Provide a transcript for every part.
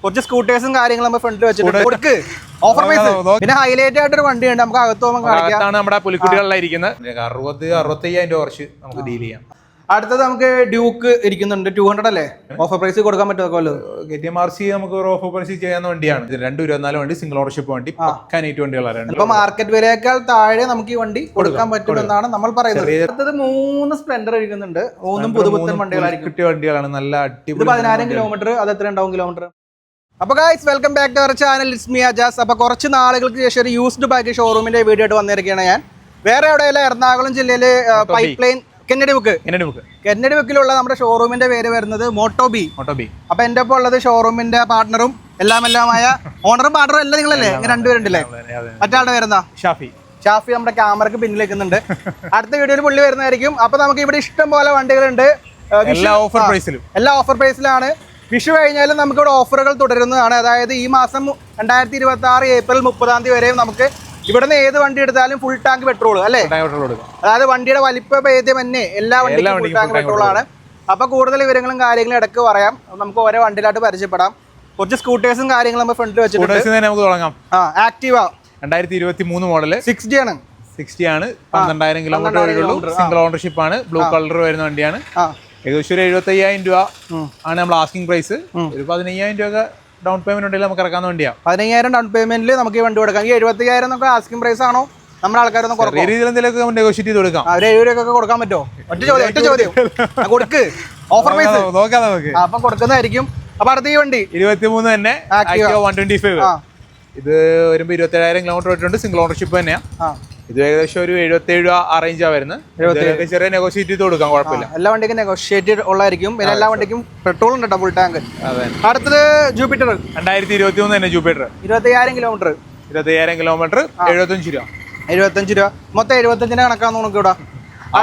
കുറച്ച് സ്കൂട്ടേഴ്സും കാര്യങ്ങളും നമ്മൾ ഫ്രണ്ടിൽ വെച്ചിട്ടുണ്ട്. കൊടുക്ക് ഓഫർ പ്രൈസ്. പിന്നെ ഹൈലൈറ്റ് ആയിട്ടൊരു വണ്ടിയുണ്ട്, നമുക്ക് അകത്ത് പോകുമ്പോൾ കാണിക്കാം. നമ്മുടെ പുലിക്കുട്ടികളിലായിരിക്കുന്നത് 60-65,000 രൂപ കുറച്ച് നമുക്ക് ഡീൽ ചെയ്യാം. അടുത്തത് നമുക്ക് ഡ്യൂക്ക് ഇരിക്കുന്നുണ്ട്, 200 അല്ലേ ഓഫർ പ്രൈസ് കൊടുക്കാൻ പറ്റുമല്ലോ. KTM-RC നമുക്ക് ഒരു ഓഫർ പ്രൈസ് ചെയ്യുന്ന വണ്ടിയാണ്. 224 വണ്ടി, സിംഗിൾ ഓണർഷിപ്പ് വണ്ടി, പക്കാ നീറ്റ് വണ്ടികളാണ്. ഇപ്പൊ മാർക്കറ്റ് വിലയേക്കാൾ താഴെ നമുക്ക് ഈ വണ്ടി കൊടുക്കാൻ പറ്റുമെന്നാണ് നമ്മൾ പറയുന്നത്. അടുത്തത് 3 സ്പ്ലെൻഡർ ഇരിക്കുന്നുണ്ട്, 3 പുതുപുത്തൻ വണ്ടികളായിരിക്കും. വണ്ടികളാണ്, നല്ല അടിപൊളി. 10,000 കിലോമീറ്റർ, അത് എത്ര ഉണ്ടാവും കിലോമീറ്റർ? അപ്പൊ guys, welcome back to our channel. It's me Ajaz. അപ്പൊ കുറച്ച് നാളുകൾക്ക് ശേഷം ഒരു യൂസ്ഡ് ബൈക്ക് ഷോറൂമിന്റെ വീഡിയോ ആയിട്ട് വന്നിരിക്കുകയാണ് ഞാൻ. വേറെ എവിടെയല്ല, എറണാകുളം ജില്ലയില് പൈപ്പ് ലൈൻ കെന്നഡി ബുക്കിലുള്ള നമ്മുടെ ഷോറൂമിന്റെ പേര് വരുന്നത് മോട്ടോബി. അപ്പൊ എന്റെ ഒപ്പം ഉള്ളത് ഷോറൂമിന്റെ പാർട്ണറും എല്ലാമായ ഓണറും പാർട്ണറും എല്ലാം നിങ്ങളല്ലേ? ഇങ്ങനെ രണ്ടുപേരുണ്ടല്ലേ? മറ്റാളുടെ പേരെന്താ? ഷാഫി നമ്മുടെ ക്യാമറക്ക് പിന്നിൽ വെക്കുന്നുണ്ട്. അടുത്ത വീഡിയോയിൽ പുള്ളി വരുന്നതായിരിക്കും. അപ്പൊ നമുക്ക് ഇവിടെ ഇഷ്ടം പോലെ വണ്ടികളുണ്ട്, എല്ലാ ഓഫർ പ്രൈസിലാണ്. വിഷു കഴിഞ്ഞാലും നമുക്ക് ഇവിടെ ഓഫറുകൾ തുടരുന്നതാണ്. അതായത് ഈ മാസം 2026 ഏപ്രിൽ 30 വരെയും നമുക്ക് ഇവിടുന്ന് ഏത് വണ്ടി എടുത്താലും ഫുൾ ടാങ്ക് പെട്രോൾ അല്ലേ? അതായത് വണ്ടിയുടെ വലിപ്പ ഭേദം തന്നെ എല്ലാ വണ്ടിക്കും ഫുൾ ടാങ്ക് പെട്രോൾ ആണ്. അപ്പൊ കൂടുതൽ വിവരങ്ങളും കാര്യങ്ങളും ഇടയ്ക്ക് പറയാം, നമുക്ക് ഓരോ വണ്ടിയിലായിട്ട് പരിചയപ്പെടാം. കുറച്ച് സ്കൂട്ടേഴ്സും കാര്യങ്ങളും നമ്മൾ ഫ്രണ്ടിൽ വെച്ചിട്ടുണ്ട്. ആക്റ്റീവ 2023 മോഡൽ 60 ആണ്. 12,000 കിലോമീറ്റർ, സിംഗിൾ ഓണർഷിപ്പ് ആണ്, ബ്ലൂ കളർ വരുന്ന വണ്ടിയാണ്. ഏകദേശം ഒരു 75,000 രൂപ ആണ് നമ്മൾ ആസ്കിംഗ് പ്രൈസ്. ഒരു 15,000 രൂപ ഡൗൺ പേയ്മെന്റ് ഉണ്ടെങ്കിൽ നമുക്ക് ഇറക്കാവുന്ന വണ്ടിയാണ്. 15,000 ഡൗൺ പേയ്മെന്റിൽ നമുക്ക് ഈ വണ്ടി കൊടുക്കാം. ഈ 75,000 നമുക്ക് ആസ്കിംഗ് പ്രൈസ് ആണോ? നമ്മുടെ ആൾക്കാരൊന്നും നെഗോഷിയേറ്റ് ചെയ്ത് കൊടുക്കാം. 70 രൂപയൊക്കെ കൊടുക്കാൻ പറ്റുമോ? ഒറ്റ ചോദ്യം കൊടുക്ക് ഓഫർ പ്രൈസ് നോക്കാം നമുക്ക്. അപ്പൊ കൊടുക്കുന്നതായിരിക്കും. അപ്പൊ അടുത്ത ഈ വണ്ടി 23 തന്നെ 125. ഇത് വരുമ്പോ 27,000 കിലോമീറ്റർ ഓടിയിട്ടുണ്ട്, സിംഗിൾ ഓണർഷിപ്പ് തന്നെയാണ്. ഇത് ഏകദേശം ഒരു 77 രൂപ ആ റേഞ്ചാ വരുന്നത്. ചെറിയ നെഗോഷിയേറ്റ് ചെയ്ത് കൊടുക്കാം, കുഴപ്പമില്ല. എല്ലാ വണ്ടിക്കും നെഗോഷിയേറ്റ് ഉള്ളതായിരിക്കും. പിന്നെ എല്ലാ വണ്ടിക്കും പെട്രോൾ ഉണ്ട്, ഡബിൾ ടാങ്ക്. അടുത്തത് ജൂപ്പിറ്റർ 2023 തന്നെ. ജൂപ്പിറ്റർ 25,000 കിലോമീറ്റർ, 75,000 കിലോമീറ്റർ, 75 രൂപ. 75 രൂപ മൊത്തം 75 കണക്കാന്ന് നമുക്ക് ഇവിടെ.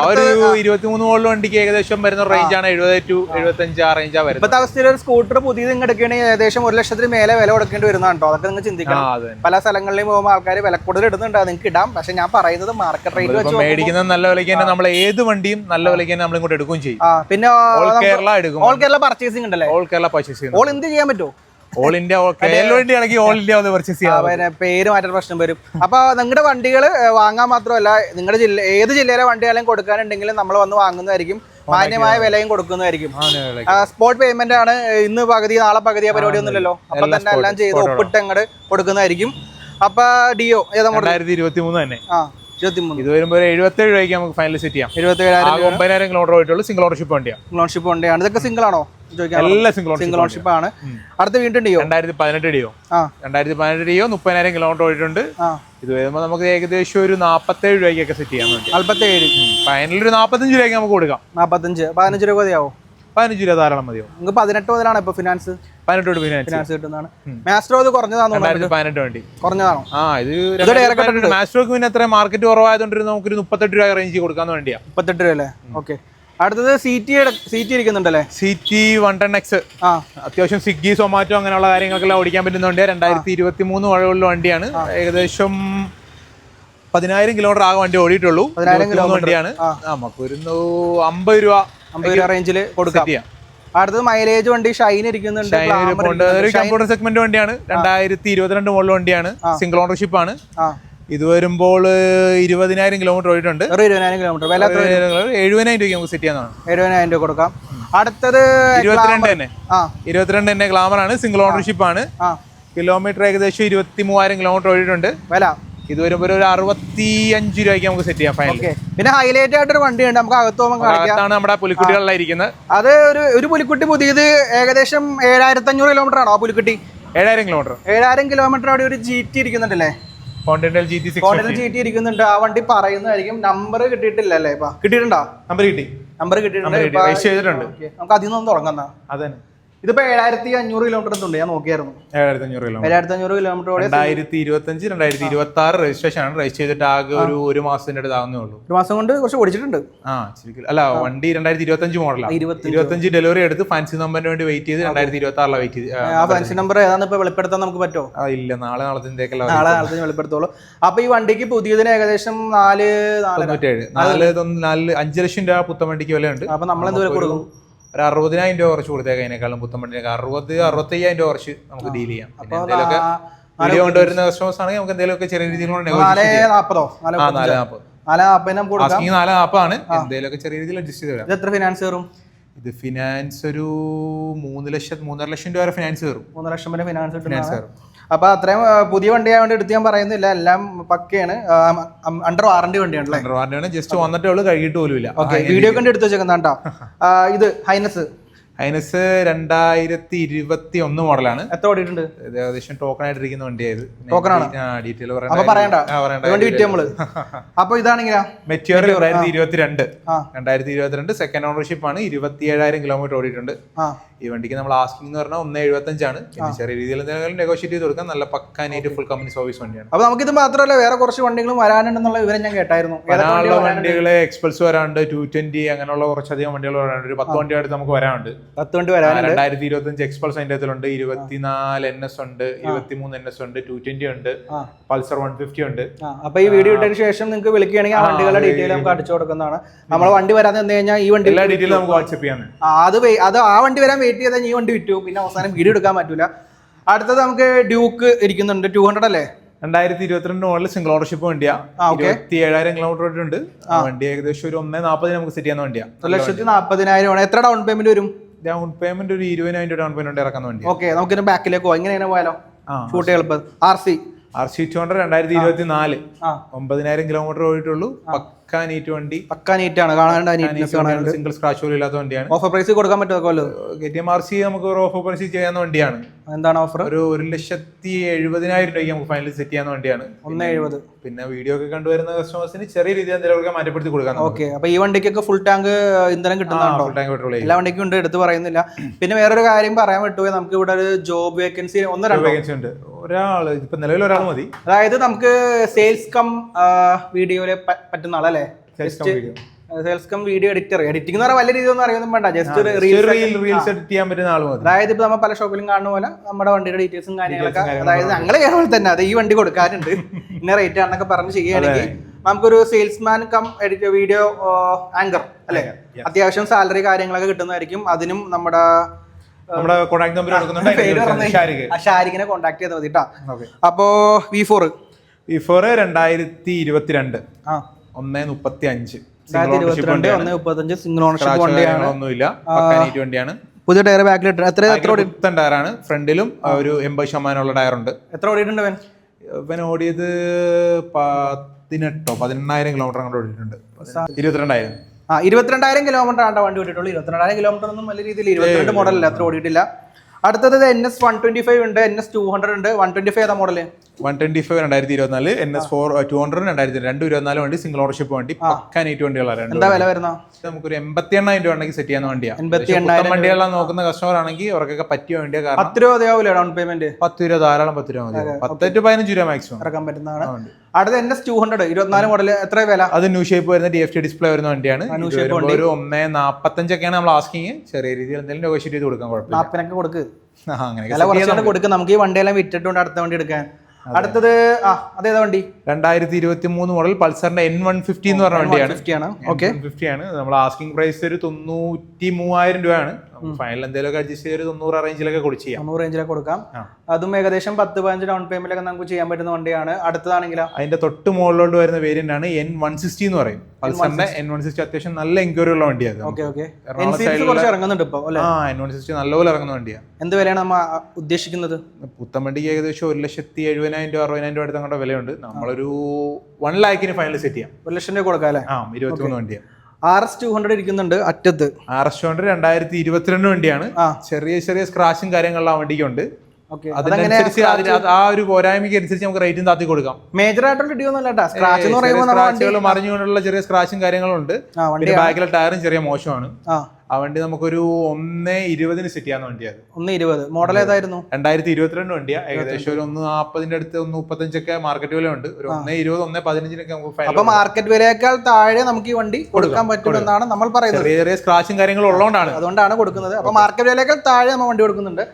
ഒരു 23 മോഡൽ വണ്ടിക്ക് ഏകദേശം വരുന്ന റേഞ്ചാണ് 70 to 75 ആ റേഞ്ചാ വരുന്നത്. ഇപ്പോഴത്തെ അവസ്ഥയിൽ ഒരു സ്കൂട്ടർ പുതിയത് ഇങ്ങ് എടുക്കുകയാണെങ്കിൽ ഏകദേശം 1,00,000 മേലെ വില കൊടുക്കേണ്ടി വരുന്നതാണ് കേട്ടോ. അതൊക്കെ നിങ്ങൾ ചിന്തിക്കണം. പല സ്ഥലങ്ങളിലും പോകുമ്പോൾ ആൾക്കാർ വില കൂടുതൽ ഇടുന്നുണ്ട്, നിങ്ങൾക്ക് ഇടാം. പക്ഷെ ഞാൻ പറയുന്നത് മാർക്കറ്റ് റേറ്റ് വെച്ച് മേടിക്കുന്നത് നല്ല വിലയ്ക്ക് തന്നെ. നമ്മൾ ഏത് വണ്ടിയും നല്ല വിലയ്ക്ക് തന്നെ നമ്മൾ ഇങ്ങോട്ട് എടുക്കുകയും ചെയ്യും. പിന്നെ ഓൾ കേരള എടുക്കും. ഓൾ കേരള പർച്ചേസിംഗ് ഉണ്ടല്ലേ? All Kerala purchase all India ചെയ്യാൻ പറ്റുമോ? ഓൾ ഇന്ത്യ വേണ്ടിയാണെങ്കിൽ ഓൾ ഇന്ത്യ ഒന്ന് പർച്ചേസ് ചെയ്യാം. പേര് മാറ്റാൻ പ്രശ്നം വരും. അപ്പൊ നിങ്ങളുടെ വണ്ടികൾ വാങ്ങാൻ മാത്രമല്ല, നിങ്ങളുടെ ഏത് ജില്ലയിലെ വണ്ടിയാലും കൊടുക്കാനുണ്ടെങ്കിലും നമ്മൾ വന്ന് വാങ്ങുന്നതായിരിക്കും. മാന്യമായ വിലയും കൊടുക്കുന്നതായിരിക്കും. സ്പോട്ട് പേയ്മെന്റ് ആണ്. ഇന്ന് പകുതി നാളെ പകുതി പരിപാടി ഒന്നുമില്ലല്ലോ. അപ്പൊ തന്നെ എല്ലാം ചെയ്ത് ഒപ്പിട്ട് അങ്ങോട്ട് കൊടുക്കുന്നതായിരിക്കും. അപ്പൊ ഡിയോ 2023 തന്നെ. ഇത് വരുമ്പോൾ 77 രൂപയ്ക്ക് നമുക്ക് ഫൈനൽ സെറ്റ് ചെയ്യാം. 9,000 കിലോമീറ്റർ പോയിട്ടുള്ളൂ, സിംഗിൾ ഓണർഷിപ്പ് വണ്ടിയാണ്. ഇതൊക്കെ സിംഗിൾ ആണോ? എല്ലാം സിംഗിൾ ഓണർഷിപ്പ് ആണ്. അടുത്ത വീണ്ടും ഡിയോ 2018 ഡിയോ 30,000 കിലോമീറ്റർ പോയിട്ടുണ്ട്. ഇത് വരുമ്പോൾ നമുക്ക് ഏകദേശം ഒരു 47 രൂപയ്ക്കൊക്കെ സെറ്റ് ചെയ്യാൻ വേണ്ടി. 47 ഫൈനൽ ഒരു 45 രൂപയ്ക്ക് നമുക്ക് കൊടുക്കാം. 15 രൂപ മതിയാവോ? 15 രൂപ ധാരാളം മതിയോ? നിങ്ങൾക്ക് 18 മുതലാണ് ഇപ്പൊ ഫിനാൻസ് 18 ഫിനാൻസ് കിട്ടുന്നതാണ്. മാസ്ട്രോ ഇത് കുറഞ്ഞതാണോ? 2018 വണ്ടി കുറഞ്ഞതാണോ? ഇത് മാസ്ട്രോക്ക് പിന്നെ എത്ര മാർക്കറ്റ് കുറവായതുകൊണ്ട് നമുക്കൊരു 38 രൂപ റേഞ്ച് കൊടുക്കാന്ന് വേണ്ടിയാ. 38 രൂപ അല്ലേ? ഓക്കെ. അടുത്തത് സീറ്റി ഇരിക്കുന്നുണ്ടല്ലേ? City 110X. അത്യാവശ്യം സ്വിഗ്ഗി സൊമാറ്റോ അങ്ങനെയുള്ള കാര്യങ്ങൾക്കെല്ലാം ഓടിക്കാൻ പറ്റുന്ന വണ്ടിയാണ്. 2023 വഴിയുള്ള വണ്ടിയാണ്. ഏകദേശം 10,000 കിലോമീറ്റർ ആകെ വണ്ടി ഓടിയിട്ടുള്ളൂ. 10,000 കിലോമീറ്റർ വണ്ടിയാണ്. നമുക്കൊരു 50 രൂപ റേഞ്ചിൽ കൊടുക്കാം. അടുത്തത് മൈലേജ് വണ്ടി ഷൈൻ ഇരിക്കുന്നുണ്ട്. ഒരു കമ്പ്യൂട്ടർ സെഗ്മെന്റ് വണ്ടിയാണ്. 2022 മോഡൽ വണ്ടിയാണ്, സിംഗിൾ ഓണർഷിപ്പ് ആണ്. ഇത് വരുമ്പോൾ 20,000 കിലോമീറ്റർ ഓടിയിട്ടുണ്ട്. 20,000 കിലോമീറ്റർ. 70,000 രൂപയ്ക്ക് നമുക്ക് സെറ്റ് ചെയ്യാനാണ്. 70,000 രൂപ കൊടുക്കാം. അടുത്തത് 22 തന്നെ ഗ്ലാമർ ആണ്, സിംഗിൾ ഓണർഷിപ്പ് ആണ്. കിലോമീറ്റർ ഏകദേശം 23,000 കിലോമീറ്റർ ഓടിയിട്ടുണ്ട്. വില ഇത് വരുമ്പോൾ ഒരു 65 രൂപയ്ക്ക് നമുക്ക് സെറ്റ് ചെയ്യാം ഫൈനൽ. പിന്നെ ഹൈലൈറ്റ് ആയിട്ടൊരു വണ്ടിയുണ്ട്, നമുക്ക് അകത്ത് പോകുമ്പോൾ നമ്മുടെ പുലിക്കുട്ടികളിലായിരിക്കുന്നത്. അത് ഒരു പുലിക്കുട്ടി പുതിയത് ഏകദേശം 7,500 കിലോമീറ്റർ ആണോ? പുലിക്കുട്ടി 7,000 കിലോമീറ്റർ അവിടെ ഒരു GT ഇരിക്കുന്നുണ്ടല്ലേ? കോണ്ടിനെന്റൽ GT ഇരിക്കുന്നുണ്ട്. ആ വണ്ടി പറയുന്നതായിരിക്കും. നമ്പർ കിട്ടിയിട്ടില്ല അല്ലേ? ഇപ്പൊ കിട്ടിയിട്ടുണ്ടോ? നമ്പർ കിട്ടിയിട്ടുണ്ട്. നമുക്ക് അതിൽ നിന്നും തുടങ്ങാം. അതെ. ഇതിപ്പോ 7,500 കിലോമീറ്റർ ഉണ്ട്. ഞാൻ നോക്കിയായിരുന്നു. 7,500 കിലോമീറ്റർ 2025 2026 രജിസ്ട്രേഷൻ ആണ്. രജിസ്റ്റർ ചെയ്തിട്ട് ആകെ ഒരു മാസത്തിന്റെ അടുത്താവുന്നേ ഉള്ളൂ. ഒരു മാസം കൊണ്ട് കുറച്ച് ഓടിച്ചിട്ടുണ്ട്. അല്ല, വണ്ടി 2025 മോഡലാണ്. 25 ഡെലിവറി എടുത്ത് ഫാൻസി നമ്പറിന് വേണ്ടി വെയിറ്റ് ചെയ്ത് 2026 വെയിറ്റ് ചെയ്ത്. ആ ഫാൻസി നമ്പർ ഏതാണെന്ന് ഇപ്പൊ വെളിപ്പെടുത്താൻ നമുക്ക് പറ്റുമോ? ഇല്ല, നാളത്തെ വെളിപ്പെടുത്തോളൂ. അപ്പൊ ഈ വണ്ടിക്ക് പുതിയതിന് ഏകദേശം 5 ലക്ഷം രൂപ പുത്തൻ വണ്ടിക്ക് വിലയുണ്ട്. അപ്പൊ നമ്മൾ എന്ത് വില കൊടുക്കും? ഒരു 60,000 രൂപ കുറച്ച് കൊടുത്തേക്കാം. അതിനേക്കാളും പുത്തൻ വണ്ടിയൊക്കെ 65,000 രൂപ കുറച്ച് നമുക്ക് ഡീൽ ചെയ്യാം. പിന്നെ എന്തെങ്കിലുമൊക്കെ വീഡിയോ കൊണ്ടുവരുന്ന കസ്റ്റമേഴ്സ് ആണെങ്കിൽ നമുക്ക് എന്തെങ്കിലുമൊക്കെ ചെറിയ രീതിയിലുള്ള 440 ആണ്. എന്തെങ്കിലുമൊക്കെ ചെറിയ രീതിയിൽ അഡ്ജസ്റ്റ് ചെയ്ത് തരാം. എത്ര ഫിനാൻസ് കയറും? ഇത് ഫിനാൻസ് ഒരു 3-3.5 ലക്ഷം രൂപ വരെ ഫിനാൻസ് കയറും. 3 ലക്ഷം വരെ ഫിനാൻസ് കയറും. അപ്പൊ അത്രയും പുതിയ വണ്ടി ആയതുകൊണ്ട് എടുത്ത് ഞാൻ പറയുന്നില്ല, എല്ലാം പക്കയാണ്. അണ്ടർ വാറന്റി വണ്ടിയാണല്ലേ? അണ്ടർ വാറന്റിയാണ്. ജസ്റ്റ് വന്നിട്ടേ ഉള്ളൂ, കഴുകിയിട്ട് പോലും ഇല്ല. വീഡിയോ കണ്ട് എടുത്ത് വെച്ചേക്കുന്നാ. ഇത് ഹൈനസ് 2021 മോഡലാണ്. എത്ര ഓടിയിട്ടുണ്ട്? ഏകദേശം ടോക്കൺ ആയിട്ടിരിക്കുന്ന വണ്ടിയായത്. ഡീറ്റെയിൽ പറയണ്ട. അപ്പൊ ഇതാണെങ്കിലാ മെറ്റീരിയൽ 2022 സെക്കൻഡ് ഓണർഷിപ്പ് ആണ്. 27,000 കിലോമീറ്റർ ഓടിയിട്ടുണ്ട്. ഈ വണ്ടിക്ക് നമ്മൾ ആസ്കിംഗ് എന്ന് പറഞ്ഞാൽ 1.75 പിന്നെ ചെറിയ രീതിയിൽ എന്തെങ്കിലും നെഗോഷിയേറ്റ് ചെയ്ത് കൊടുക്കാം. നല്ല പക്ക നീറ്റ് ഫുൾ കമ്പനി സർവീസ് വണ്ടിയാണ്. അപ്പൊ നമുക്കിത് മാത്രമല്ല വേറെ കുറച്ച് വണ്ടികളും വരാനുണ്ടെന്നുള്ള വിവരം ഞാൻ കേട്ടായിരുന്നു. വരാനുള്ള വണ്ടികള് എക്സ്പൾസ് വരാനുണ്ട്, 220 അങ്ങനെയുള്ള കുറച്ചധികം വണ്ടികൾ വരാനുണ്ട്. ഒരു 10 വണ്ടിയായിട്ട് നമുക്ക് വരാനുണ്ട്. 10 വണ്ടി വരാനുണ്ട്. 2025 എക്സ്പൾസ് അതിന്റെ അതിലുണ്ട്, 24 NS ഉണ്ട്, 23 NS ഉണ്ട്, 220 ഉണ്ട്, പൾസർ 150 ഉണ്ട്. അപ്പൊ ഈ വീഡിയോ ഇട്ടതിന് ശേഷം നിങ്ങൾക്ക് വിളിക്കുകയാണെങ്കിൽ ആ വണ്ടികളുടെ ഡീറ്റെയിൽ നമുക്ക് അടിച്ചു കൊടുക്കുന്നതാണ്. നമ്മളെ വണ്ടി വരാതെ എന്ത് കഴിഞ്ഞാൽ ഈ വണ്ടി എല്ലാ ഡീറ്റെയിൽ നമുക്ക് വാട്സ്ആപ്പ് ചെയ്യാൻ. അത് ആ വണ്ടി വരാൻ വെയിറ്റ് ചെയ്താൽ ഈ വണ്ടി വിറ്റു, പിന്നെ അവസാനം വീഡിയോ എടുക്കാൻ പറ്റൂല. അടുത്തത് നമുക്ക് ഡ്യൂക്ക് ഇരിക്കുന്നുണ്ട്, 200 അല്ലേ? 2022 മോഡൽ സിംഗിൾ ഓണർഷിപ്പ് വണ്ടിയാ. 27,000 കിലോമീറ്റർ ഓടിയിട്ടുണ്ട്. വണ്ടി ഏകദേശം ഒരു 1.40 നമുക്ക് സെറ്റ് ചെയ്യുന്ന വണ്ടിയാ. 1,40,000. എത്ര ഡൗൺ പേയ്മെന്റ് വരും? ഡൗൺ പേയ്മെന്റ് ഒരു 20,000 ഡൗൺ പേയ്മെന്റ് ഇറക്കുന്ന വണ്ടി. ഓക്കെ, നമുക്ക് ബാക്കിലേക്ക് പോകാം. എങ്ങനെ പോയാലോ? ഷൂട്ട് എളുപ്പം. RC 2024 9,000 കിലോമീറ്റർ ഓടിയിട്ടുള്ളൂ. പക്കാ നീറ്റ് വണ്ടി, പക്കാ നീറ്റ് ആണ്, കാണാനുണ്ട്. സിംഗിൾ സ്ക്രാച്ച് പോലും ഇല്ലാത്ത വണ്ടിയാണ്. ഓഫർ പ്രൈസ് കൊടുക്കാൻ പറ്റുമോ? KTM RC നമുക്ക് ഒരു ഓഫർ പ്രൈസ് ചെയ്യാവുന്ന വണ്ടിയാണ്. എന്താണ് ഓഫർ? ഒരു 1,70,000 രൂപയ്ക്ക് നമുക്ക് ഫൈനൽ സെറ്റ് ചെയ്യാവുന്ന വണ്ടിയാണ്. 1,70,000. പിന്നെ വീഡിയോ ഒക്കെ കണ്ടുവരുന്ന കസ്റ്റമേഴ്സിന് ചെറിയ രീതിയിൽ എന്തെങ്കിലും മാറ്റപ്പെടുത്തി കൊടുക്കാൻ. ഓക്കെ, അപ്പൊ ഈ വണ്ടിക്കൊക്കെ ഫുൾ ടാങ്ക് ഇന്ധനം കിട്ടുന്നുണ്ടോ? ഫുൾ ടാങ്ക് പെട്രോൾ എല്ലാ വണ്ടിക്കും ഉണ്ട്, എടുത്ത് പറയുന്നില്ല. പിന്നെ വേറൊരു കാര്യം പറയാൻ വിട്ടുപോയി, നമുക്ക് ഇവിടെ ഒരു ജോബ് വേക്കൻസി 1-2 വേക്കൻസി ഉണ്ട്. ഒരാള് ഇപ്പൊ നിലവിൽ ഒരാൾ മതി. അതായത് നമുക്ക് സെയിൽസ് കം വീഡിയോയില് പറ്റുന്ന ആളല്ലേ? സെയിൽസ് കം വീഡിയോ എഡിറ്റിംഗ് എന്ന് പറഞ്ഞാൽ വലിയ രീതിയൊന്നും അറിയൊന്നും വേണ്ട, ജസ്റ്റ് റീൽസ് എഡിറ്റ് ചെയ്യാൻ പറ്റുന്ന ആൾ മതി. അതായത് ഇപ്പൊ നമ്മൾ പല ഷോപ്പിലും കാണുന്ന പോലെ നമ്മുടെ വണ്ടിയുടെ ഡീറ്റെയിൽസും കാര്യങ്ങളൊക്കെ, അതായത് ഞങ്ങൾ കേരളത്തിൽ തന്നെ അത് ഈ വണ്ടി കൊടുക്കാറുണ്ട് ഇന്ന റേറ്റ് ആണെന്നൊക്കെ പറഞ്ഞ് ചെയ്യുകയാണെങ്കിൽ നമുക്കൊരു salesman come edit video anchor അല്ലെ, അത്യാവശ്യം സാലറി കാര്യങ്ങളൊക്കെ കിട്ടുന്നതായിരിക്കും. അതിനും നമ്മുടെ കോൺടാക്ട് നമ്പർ ഷാരിഖിനെ കോൺടാക്ട് ചെയ്താൽ മതി കേട്ടോ. അപ്പോ V4 2022 1.35 സിംഗിൾ ഓണർഷിപ്പ് വണ്ടിയാണ്. വണ്ടിയാണ്. പുതിയ ടയർ ബാക്കിൽ എത്ര ടയറാണ്. ഫ്രണ്ടിലും ഒരു 80% ടയറുണ്ട്. എത്ര ഓടിയിട്ടുണ്ട് ഇവൻ ഓടിയത് 18,000 കിലോമീറ്റർ അങ്ങോട്ട് ഓടിയിട്ടുണ്ട്. 22,000. 22,000 കിലോമീറ്റർ ആണ് വണ്ടി ഓടിയിട്ടുള്ളൂ. 22,000 കിലോമീറ്റർ ഒന്നും വലിയ രീതിയിൽ 22 മോഡലല്ല, അത്ര ഓടിയിട്ടില്ല. അടുത്തത് NS 125 ഉണ്ട്, NS 200 ഉണ്ട്. 125 ഏതാ മോഡല്? 125 2024, NS 200 2024 വണ്ടി, സിംഗിൾ ഓണർഷിപ്പ് വണ്ടി, പക്കാ നീറ്റ് വണ്ടികളാണ്. എന്താ വില വരുന്ന? നമുക്കൊരു 88,000 രൂപ ഉണ്ടെങ്കിൽ സെറ്റ് ചെയ്യുന്ന വണ്ടിയാണ്. 88,000 വണ്ടികളെല്ലാം നോക്കുന്ന കസ്റ്റമർ ആണെങ്കിൽ അവർക്കൊക്കെ പറ്റിയ വണ്ടിയാണ്. 10 രൂപ മതിയാവൂല ഡൗൺ പേയ്മെന്റ്? 10 രൂപ ധാരാളം. 10 രൂപ മതി. 10 to 15 രൂപ മാക്സിമം ഇറക്കാൻ പറ്റുന്നതാണ്. അടുത്ത NS 200 24 മോഡൽ, എത്ര വില? അത് ന്യൂ ഷേപ്പ് വരുന്ന DFT ഡിസ്പ്ലേ വരുന്ന വണ്ടിയാണ്. ഒരു 1.45 ഒക്കെയാണ് നമ്മൾ ആസ്കിങ്. ചെറിയ രീതിയിൽ എന്തെങ്കിലും നെഗോഷിയേറ്റ് ചെയ്ത് കൊടുക്കാൻ കുഴപ്പമില്ല. 40 കൊടുക്ക്, കൊടുക്കും. നമുക്ക് ഈ വണ്ടിയെല്ലാം വിറ്റിട്ടുണ്ട് അടുത്ത വണ്ടി എടുക്കാൻ. അടുത്തത് അതേതാ വണ്ടി? 2023 മോഡൽ പൾസറിന്റെ N150 എന്ന് പറഞ്ഞ വണ്ടിയാണ്. 150 ആണ്. നമ്മൾ ആസ്കിംഗ് പ്രൈസ് ഒരു 93,000 രൂപയാണ്. ഫൈനൽ എന്തെങ്കിലും അഡ്ജസ്റ്റ് ചെയ്ത് 90 റേഞ്ചിലൊക്കെ കൊടുക്കാം. അതും ഏകദേശം 10-15 ഡൗൺ പേയ്മെന്റ് ഒക്കെ നമുക്ക് ചെയ്യാൻ പറ്റുന്ന വണ്ടിയാണ്. അടുത്തതാണെങ്കിലോ അതിന്റെ തൊട്ട് മുകളിലോട്ട് വരുന്ന വേരിയന്റ് ആണ് N160 എന്ന് പറയും. പൾസറിന്റെ N160 അത്യാവശ്യം നല്ല എൻക്വയറി ഉള്ള വണ്ടിയാണ്. N160 നല്ലപോലെ ഇറങ്ങുന്ന വണ്ടിയാണ്. എന്ത് വിലയാണ് നമ്മൾ ഉദ്ദേശിക്കുന്നത്? പുത്തൻ വണ്ടിക്ക് ഏകദേശം 1,70,000 60,000 രൂപ അടുത്ത് അങ്ങോട്ട് വിലയുണ്ട്. നമ്മളൊരു 1 lakhന് ഫൈനൽ സെറ്റ് ചെയ്യാം. 1 ലക്ഷം രൂപ കൊടുക്കാം അല്ലേ? 23 വണ്ടിയാണ്. RS 200 ഇരിക്കുന്നുണ്ട് അറ്റത്ത്. RS 200 2022 വണ്ടിയാണ്. ചെറിയ സ്ക്രാച്ചും കാര്യങ്ങളും ആ വണ്ടിക്കുണ്ട്. അതിനനുസരിച്ച് ആ ഒരു പോരായ്മയ്ക്ക് അനുസരിച്ച് നമുക്ക് റേറ്റും താത്തി കൊടുക്കാം. മേജർ ആയിട്ടുള്ള സ്ക്രാച്ചുകൾ മറിഞ്ഞുകൊണ്ടുള്ള ചെറിയ സ്ക്രാച്ചും കാര്യങ്ങളും ഉണ്ട്. ബാക്കിലെ ടയറും ചെറിയ മോശമാണ്. ആ വണ്ടി നമുക്കൊരു 1.20 സെറ്റ് ചെയ്യാവുന്ന വണ്ടിയാണ്. 1.20 മോഡൽ ഏതായിരുന്നു? 2022 വണ്ടിയാ. ഏകദേശം ഒരു 1.40 അടുത്ത് 1.35 മാർക്കറ്റ് വില ഉണ്ട്. ഒരു 1.20 1.15 നമുക്ക്. അപ്പൊ മാർക്കറ്റ് വിലയേക്കാൾ താഴെ നമുക്ക് ഈ വണ്ടി കൊടുക്കാൻ പറ്റുമെന്നാണ് നമ്മൾ പറയുന്നത്. ചെറിയ സ്ക്രാച്ചും കാര്യങ്ങളും അതുകൊണ്ടാണ് കൊടുക്കുന്നത്. അപ്പൊ മാർക്കറ്റ് വിലയേക്കാൾ താഴെ നമ്മൾ വണ്ടി കൊടുക്കുന്നുണ്ട്.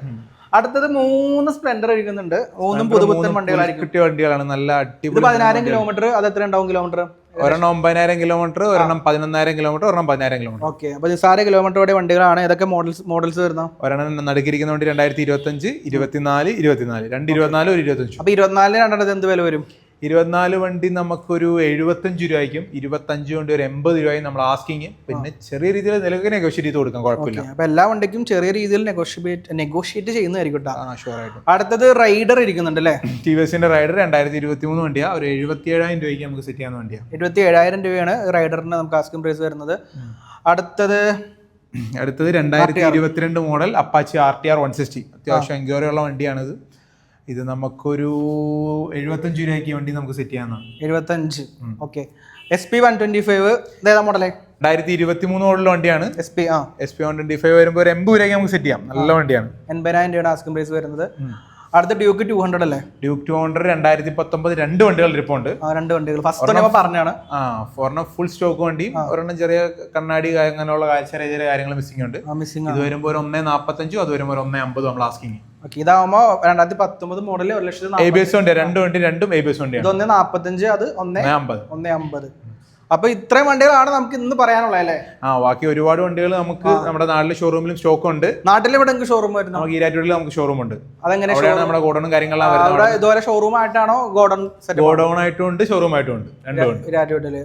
അടുത്തത് 3 സ്പ്ലെൻഡർ ഇരിക്കുന്നുണ്ട്. 3 പുതുപുത്തൻ വണ്ടികളായിരിക്കും. വണ്ടികളാണ്. നല്ല അടിപൊളി. 10,000 കിലോമീറ്റർ. അത് എത്ര ഉണ്ടാവും കിലോമീറ്റർ? ഒരെണ്ണം 9,000 കിലോമീറ്റർ, ഒരെണ്ണം 11,000 കിലോമീറ്റർ, ഒരെണ്ണം 10,000 കിലോമീറ്റർ. ഓക്കെ. അപ്പോൾ നിസ്സാര കിലോമീറ്ററോടെ വണ്ടികളാണ്. ഏതൊക്കെ മോഡൽസ് വരുന്നത്? ഒരെണ്ണം നടുക്കിരിക്കുന്ന വണ്ടി 2025, 24, 24, 224, 125. അപ്പോൾ 24 രണ്ടെണ്ണത് എന്ത് വില വരും? 24 വണ്ടി നമുക്കൊരു 75 രൂപയ്ക്കും 25 കൊണ്ട് ഒരു 80 രൂപയും നമ്മൾ ആസ്കിങ്. പിന്നെ ചെറിയ രീതിയിൽ നിലക്ക് നെഗോഷിയേറ്റ് ചെയ്ത് കൊടുക്കാം, കുഴപ്പമില്ല. അപ്പോൾ എല്ലാ വണ്ടിക്കും ചെറിയ രീതിയിൽ നെഗോഷിയേറ്റ് ചെയ്യുന്നതായിരിക്കും കേട്ടോ. ഷുവറായിട്ടും. അടുത്തത് റൈഡർ ഇരിക്കുന്നുണ്ട് അല്ലേ? TVSന്റെ റൈഡർ 2023 വണ്ടിയാണ്. ഒരു 77,000 രൂപയ്ക്ക് നമുക്ക് സെറ്റ് ചെയ്യാവുന്ന വണ്ടിയാണ്. 77,000 രൂപയാണ് റൈഡറിന് നമുക്ക് ആസ്കിംഗ് പ്രൈസ് വരുന്നത്. അടുത്തത് 2022 മോഡൽ അപ്പാച്ചി RTR 160. അത്യാവശ്യം എൻക്വയറിയുള്ള വണ്ടിയാണിത്. ഇത് നമുക്കൊരു 75 രൂപയ്ക്ക് വണ്ടി നമുക്ക് സെറ്റ് ചെയ്യാവുന്നതാണ്. 75. ഓക്കെ. SP 125 ഏതാ മോഡലേ? 2023 മോഡൽ വണ്ടിയാണ്. SP 125 വരുമ്പോൾ ഒരു 80 രൂപയ്ക്ക് നമുക്ക് സെറ്റ് ചെയ്യാം. നല്ല വണ്ടിയാണ്. 80,000 രൂപയാണ് ആസ്കിംഗ് പ്രൈസ് വരുന്നത്. അടുത്ത ഡ്യൂക്ക് 200 അല്ലേ? ഡ്യൂക്ക് 200 2019 രണ്ട് വണ്ടികൾ ഇരിപ്പുണ്ട്. രണ്ട് വണ്ടികൾ ഫസ്റ്റ് പറഞ്ഞാണ്. ഒരെണ്ണം ഫുൾ സ്റ്റോക്ക് വണ്ടിയും ഒരെണ്ണം ചെറിയ കണ്ണാടി അങ്ങനെയുള്ള ചെറിയ ചെറിയ കാര്യങ്ങൾ മിസ്സിംഗ് ഉണ്ട്. ഇത് വരുമ്പോൾ ഒരു 1.45, അത് വരുമ്പോൾ ഒരു 1.50 നമ്മൾ ആസ്കിങ്. ഇതാവുമ്പോ 2019 മോഡൽ 1,40,000 ABS വണ്ടി. രണ്ടും ABS വണ്ടിയാണ്. 1.45, അത് 1.50. അപ്പൊ ഇത്രയും വണ്ടികളാണ് നമുക്ക് ഇന്ന് പറയാനുള്ളത് അല്ലേ? ബാക്കി ഒരുപാട് വണ്ടികൾ നമുക്ക് നമ്മുടെ നാട്ടിലെ ഷോറൂമിലും സ്റ്റോക്ക് ഉണ്ട്. നാട്ടിൽ ഇവിടെ ഷോറൂം വരുന്നത്? നമുക്ക് ഈരാറ്റൂരിൽ നമുക്ക് ഷോറൂം ഉണ്ട്. അതെങ്ങനെ നമ്മുടെ ഗോഡൌണും കാര്യങ്ങളെല്ലാം ഇതുപോലെ ഷോറൂം ആയിട്ടാണോ ഗോഡൌൺ ആയിട്ടും ഉണ്ട്, ഷോറൂം ആയിട്ടും ഉണ്ട്. രണ്ടും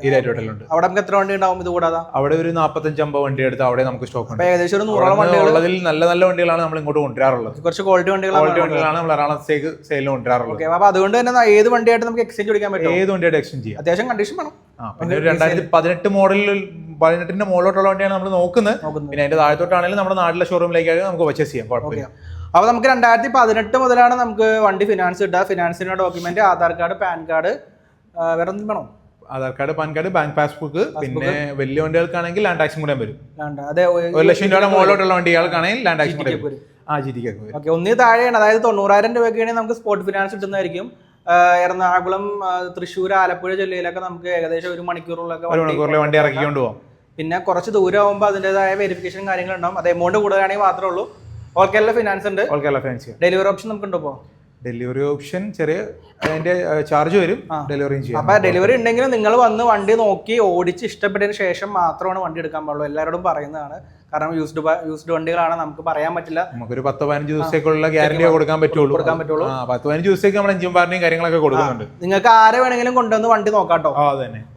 ഈരാറ്റൂരിലുണ്ട്. അവിടെ നമുക്ക് എത്ര വണ്ടി ഉണ്ടാവും ഇത് കൂടാതെ? അവിടെ ഒരു 45-50 വണ്ടി എടുത്ത് അവിടെ നമുക്ക് സ്റ്റോക്ക് ഉണ്ട്. ഏകദേശം 100 വണ്ടികൾ ഉള്ളതിൽ നല്ല വണ്ടികളാണ് നമ്മൾ ഇങ്ങോട്ട് കൊണ്ടുവരാറുള്ളത്. കുറച്ച് ക്വാളിറ്റി വണ്ടികളാണ് നമ്മൾ എറണാകുളത്തേക്ക് സെയിലിൽ കൊണ്ടുവരാറുള്ളത്. അപ്പൊ അതുകൊണ്ട് തന്നെ ഏത് വണ്ടിയായിട്ട് നമുക്ക് എക്സ്ചേഞ്ച് ചെയ്യാൻ പറ്റും? ഏത് വണ്ടിയായിട്ട് എക്സ്ചേഞ്ച് ചെയ്യാം. അത്യാവശ്യം കണ്ടീഷൻ വേണം. പിന്നെ 2018 മോഡലിൽ 18ന്റെ മുകളിലോട്ടുള്ള വണ്ടിയാണ് നമ്മൾ നോക്കുന്നത്. പിന്നെ അതിന്റെ താഴത്തോട്ടാണെങ്കിലും നമ്മുടെ നാട്ടിലെ ഷോറൂമിലേക്കാണ് നമുക്ക് പർച്ചേസ് ചെയ്യാം, കുഴപ്പമില്ല. അപ്പൊ നമുക്ക് 2018 മുതലാണ് നമുക്ക് വണ്ടി ഫിനാൻസ് കിട്ടുക. ഫിനാൻസിന്റെ document Aadhaar card, PAN card, വേറെ ഒന്നും വേണോ? Aadhaar card, PAN card, bank passbook. പിന്നെ വലിയ വണ്ടികൾക്കാണെങ്കിൽ ലാൻഡ് ടാക്സും കൂടെ വരും. 1,00,000 രൂപയുടെ മുകളിലോട്ടുള്ള വണ്ടികൾക്കാണെങ്കിൽ ലാൻഡ് ടാക്സും കൂടെ വരും. ഓക്കെ. ഒന്നീ താഴെയാണ്, അതായത് 90,000 രൂപയ്ക്കാണെങ്കിൽ നമുക്ക് സ്പോട്ട് ഫിനാൻസ് കിട്ടുന്നതായിരിക്കും. എറണാകുളം, തൃശ്ശൂർ, ആലപ്പുഴ ജില്ലയിലൊക്കെ നമുക്ക് ഏകദേശം 1 മണിക്കൂറിലൊക്കെ വണ്ടി ഇറക്കിക്കൊണ്ട് പോകാം. പിന്നെ കുറച്ച് ദൂരം ആകുമ്പോൾ അതിൻ്റെതായ വെരിഫിക്കേഷൻ കാര്യങ്ങളുണ്ടാവും. അത് എമൗണ്ട് കൂടുതലാണെങ്കിൽ മാത്രമേ ഉള്ളൂ. ഓൾ കേരള ഫിനാൻസ് ഉണ്ട്. ഡെലിവറി ഓപ്ഷൻ നമുക്ക് ഉണ്ടോ? ഡെലിവറി ഓപ്ഷൻ ചെറിയ അതിന്റെ ചാർജ് വരും. ഡെലിവറി ചെയ്യാം. അപ്പൊ ഡെലിവറി ഉണ്ടെങ്കിൽ നിങ്ങൾ വന്ന് വണ്ടി നോക്കി ഓടിച്ച് ഇഷ്ടപ്പെട്ടതിന് ശേഷം മാത്രമാണ് വണ്ടി എടുക്കാൻ പാടുള്ളൂ. എല്ലാവരോടും പറയുന്നതാണ്. കാരണം യൂസ്ഡ് വണ്ടികളാണ്, നമുക്ക് പറയാൻ പറ്റില്ല. നമുക്കൊരു 10-15 ദിവസത്തേക്കുള്ള ഗ്യാരണ്ടി കൊടുക്കാൻ പറ്റുള്ളൂ. 10-15 ദിവസത്തേക്ക് നമ്മൾ എഞ്ചിൻ പാർട്ടിയും കാര്യങ്ങളൊക്കെ കൊടുക്കുന്നുണ്ട്. നിങ്ങൾക്ക് ആരെ വേണമെങ്കിലും കൊണ്ടുവന്ന് വണ്ടി നോക്കാട്ടോ.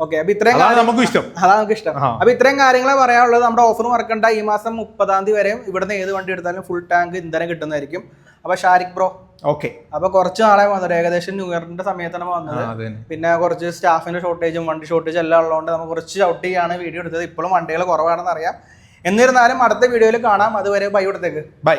ഓക്കെ. അപ്പൊ ഇത്രയും നമുക്ക് ഇഷ്ടം. അതാണ് നമുക്ക് ഇഷ്ടം. അപ്പൊ ഇത്രയും കാര്യങ്ങളെ പറയാനുള്ളത്. നമ്മുടെ ഓഫർ മറക്കണ്ട. ഈ മാസം 30-ാം തീയതി വരെയും ഇവിടുന്ന് ഏത് വണ്ടി എടുത്താലും ഫുൾ ടാങ്ക് ഇന്ധനം കിട്ടുന്നതായിരിക്കും. അപ്പൊ ഷാരിഖ് ബ്രോ, ഓക്കെ. അപ്പൊ കുറച്ച് നാളെ വന്നത്, ഏകദേശം ന്യൂ ഇയറിന്റെ സമയത്താണ് വന്നത്. പിന്നെ കുറച്ച് സ്റ്റാഫിന്റെ ഷോർട്ടേജും വണ്ടി ഷോർട്ടേജും എല്ലാം ഉള്ളതുകൊണ്ട് നമുക്ക് കുറച്ച് ഔട്ട് ചെയ്യാണ് വീഡിയോ എടുത്തത്. ഇപ്പോഴും വണ്ടികൾ കുറവാണെന്ന് അറിയാം. എന്നിരുന്നാലും അടുത്ത വീഡിയോയിൽ കാണാം. അതുവരെ ബൈ കൊടുത്തേക്ക്. ബൈ.